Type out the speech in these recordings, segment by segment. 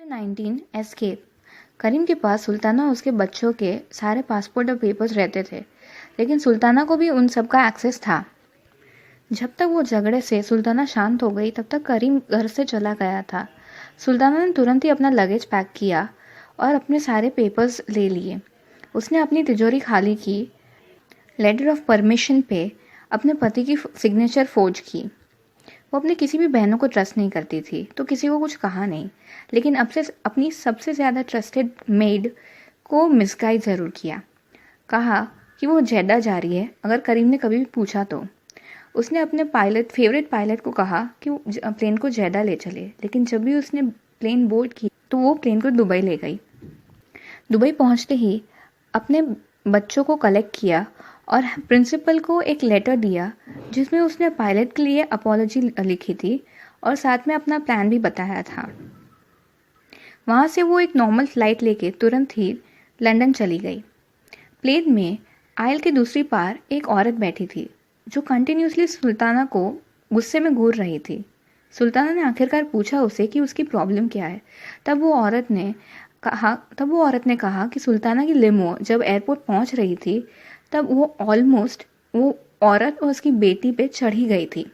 19 escape. करीम के पास सुल्ताना और उसके बच्चों के सारे पासपोर्ट और पेपर्स रहते थे, लेकिन सुल्ताना को भी उन सब का एक्सेस था। जब तक वो झगड़े से सुल्ताना शांत हो गई, तब तक करीम घर से चला गया था। सुल्ताना ने तुरंत ही अपना लगेज पैक किया और अपने सारे पेपर्स ले लिए। उसने अपनी तिजोरी खाली की, लेटर ऑफ परमिशन पे अपने पति की सिग्नेचर फोर्ज की। वो अपने किसी भी बहनों को ट्रस्ट नहीं करती थी, तो किसी को कुछ कहा नहीं, लेकिन अब से अपनी सबसे ज़्यादा ट्रस्टेड मेड को मिसगाइड ज़रूर किया। कहा कि वो जेड्डा जा रही है, अगर करीम ने कभी भी पूछा तो। उसने अपने फेवरेट पायलट को कहा कि वो प्लेन को जेड्डा ले चले, लेकिन जब भी उसने प्लेन बोर्ड की तो वो प्लेन को दुबई ले गई। दुबई पहुंचते ही अपने बच्चों को कलेक्ट किया और प्रिंसिपल को एक लेटर दिया, जिसमें उसने पायलट के लिए अपॉलॉजी लिखी थी और साथ में अपना प्लान भी बताया था। वहाँ से वो एक नॉर्मल फ्लाइट लेके तुरंत ही लंदन चली गई। प्लेन में आयल के दूसरी पार एक औरत बैठी थी, जो कंटिन्यूसली सुल्ताना को गुस्से में घूर रही थी। सुल्ताना ने आखिरकार पूछा उसे कि उसकी प्रॉब्लम क्या है। तब वो औरत ने कहा कि सुल्ताना की लिमो जब एयरपोर्ट पहुंच रही थी, तब वो औरत और उसकी बेटी पे चढ़ ही गई थी।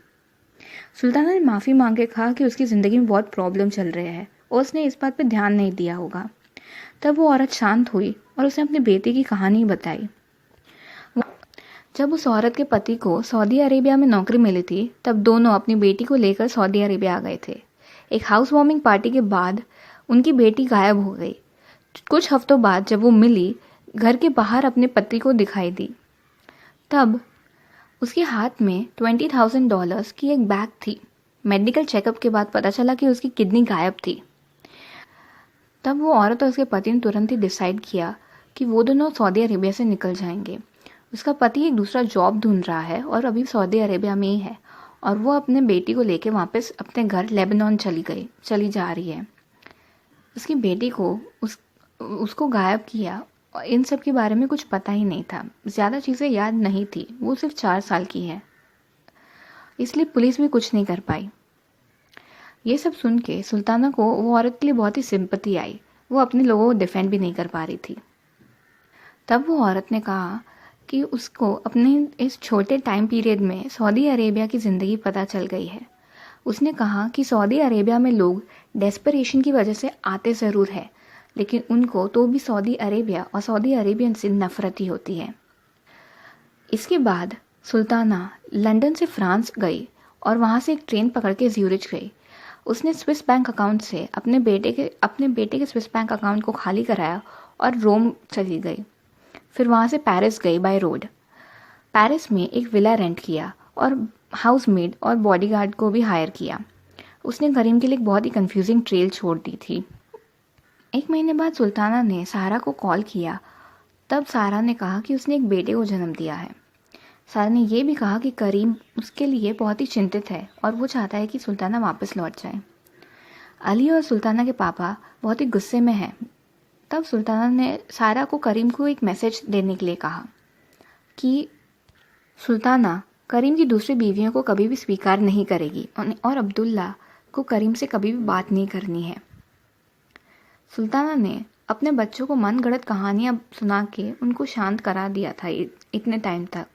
सुल्ताना ने माफ़ी मांग के कहा कि उसकी ज़िंदगी में बहुत प्रॉब्लम चल रहे हैं और उसने इस बात पे ध्यान नहीं दिया होगा। तब वो औरत शांत हुई और उसने अपनी बेटी की कहानी बताई। जब उस औरत के पति को सऊदी अरेबिया में नौकरी मिली थी, तब दोनों अपनी बेटी को लेकर सऊदी अरेबिया आ गए थे। एक हाउस वार्मिंग पार्टी के बाद उनकी बेटी गायब हो गई। कुछ हफ्तों बाद जब वो मिली, घर के बाहर अपने पति को दिखाई दी। तब उसके हाथ में $20,000 की एक बैग थी। मेडिकल चेकअप के बाद पता चला कि उसकी किडनी गायब थी। तब वो औरत और उसके पति ने तुरंत ही डिसाइड किया कि वो दोनों सऊदी अरेबिया से निकल जाएंगे। उसका पति एक दूसरा जॉब ढूंढ रहा है और अभी सऊदी अरेबिया में ही है, और वो अपने बेटी को लेके वापस अपने घर लेबनान चली जा रही है। उसकी बेटी को उसको गायब किया और इन सब के बारे में कुछ पता ही नहीं था। ज़्यादा चीज़ें याद नहीं थी। वो सिर्फ 4 साल की है, इसलिए पुलिस भी कुछ नहीं कर पाई। ये सब सुन के सुल्ताना को वो औरत के लिए बहुत ही सिंपैथी आई। वो अपने लोगों को डिफेंड भी नहीं कर पा रही थी। तब वो औरत ने कहा कि उसको अपने इस छोटे टाइम पीरियड में सऊदी अरेबिया की ज़िंदगी पता चल गई है। उसने कहा कि सऊदी अरेबिया में लोग डेस्परेशन की वजह से आते ज़रूर है, लेकिन उनको तो भी सऊदी अरेबिया और सऊदी अरेबियन से नफरत ही होती है। इसके बाद सुल्ताना लंदन से फ्रांस गई और वहाँ से एक ट्रेन पकड़ के ज्यूरिच गई। उसने स्विस बैंक अकाउंट से अपने बेटे के स्विस बैंक अकाउंट को खाली कराया और रोम चली गई। फिर वहाँ से पेरिस गई बाय रोड। पेरिस में एक विला रेंट किया और हाउसमेड और बॉडीगार्ड को भी हायर किया। उसने करीम के लिए एक बहुत ही कंफ्यूजिंग ट्रेल छोड़ दी थी। 1 महीने बाद सुल्ताना ने सारा को कॉल किया। तब सारा ने कहा कि उसने एक बेटे को जन्म दिया है। सारा ने यह भी कहा कि करीम उसके लिए बहुत ही चिंतित है और वो चाहता है कि सुल्ताना वापस लौट जाए। अली और सुल्ताना के पापा बहुत ही गुस्से में हैं। तब सुल्ताना ने सारा को करीम को एक मैसेज देने के लिए कहा कि सुल्ताना करीम की दूसरी बीवियों को कभी भी स्वीकार नहीं करेगी और अब्दुल्ला को करीम से कभी भी बात नहीं करनी है। सुल्ताना ने अपने बच्चों को मनगढ़ंत कहानियाँ सुना के उनको शांत करा दिया था इतने टाइम तक।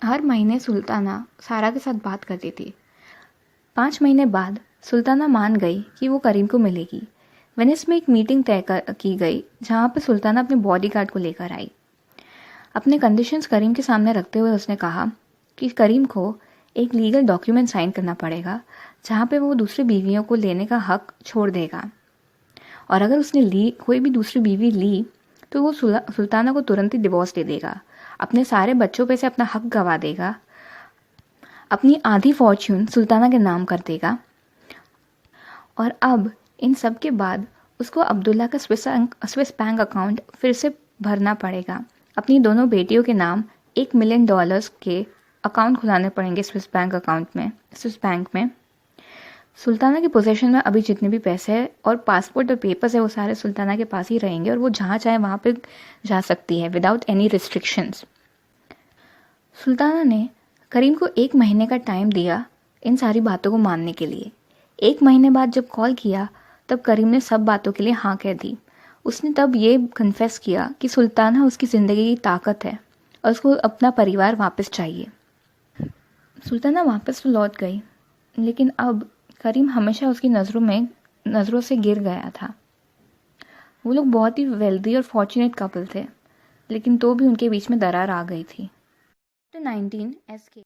हर महीने सुल्ताना सारा के साथ बात करती थी। 5 महीने बाद सुल्ताना मान गई कि वो करीम को मिलेगी। वेनिस में एक मीटिंग तय की गई, जहाँ पर सुल्ताना अपने बॉडीगार्ड को लेकर आई। अपने कंडीशंस करीम के सामने रखते हुए उसने कहा कि करीम को एक लीगल डॉक्यूमेंट साइन करना पड़ेगा, जहाँ पे वो दूसरी बीवियों को लेने का हक छोड़ देगा, और अगर उसने कोई भी दूसरी बीवी ली तो वो सुल्ताना को तुरंत ही डिवोर्स दे देगा, अपने सारे बच्चों पे से अपना हक गवा देगा, अपनी आधी फॉर्च्यून सुल्ताना के नाम कर देगा, और अब इन सब के बाद उसको अब्दुल्ला का स्विस बैंक अकाउंट फिर से भरना पड़ेगा। अपनी दोनों बेटियों के नाम $1 मिलियन के अकाउंट खुलाने पड़ेंगे स्विस बैंक में। सुल्ताना के पोजीशन में अभी जितने भी पैसे हैं और पासपोर्ट और पेपर्स है, वो सारे सुल्ताना के पास ही रहेंगे और वो जहाँ चाहे वहाँ पे जा सकती है विदाउट एनी रिस्ट्रिक्शंस। सुल्ताना ने करीम को 1 महीने का टाइम दिया इन सारी बातों को मानने के लिए। 1 महीने बाद जब कॉल किया तब करीम ने सब बातों के लिए हाँ कह दी। उसने तब ये कन्फेस किया कि सुल्ताना उसकी ज़िंदगी की ताकत है और उसको अपना परिवार वापस चाहिए। सुल्ताना वापस तो लौट गई, लेकिन अब करीम हमेशा उसकी नज़रों से गिर गया था। वो लोग बहुत ही वेल्दी और फॉर्चुनेट कपल थे, लेकिन तो भी उनके बीच में दरार आ गई थी। 19 SK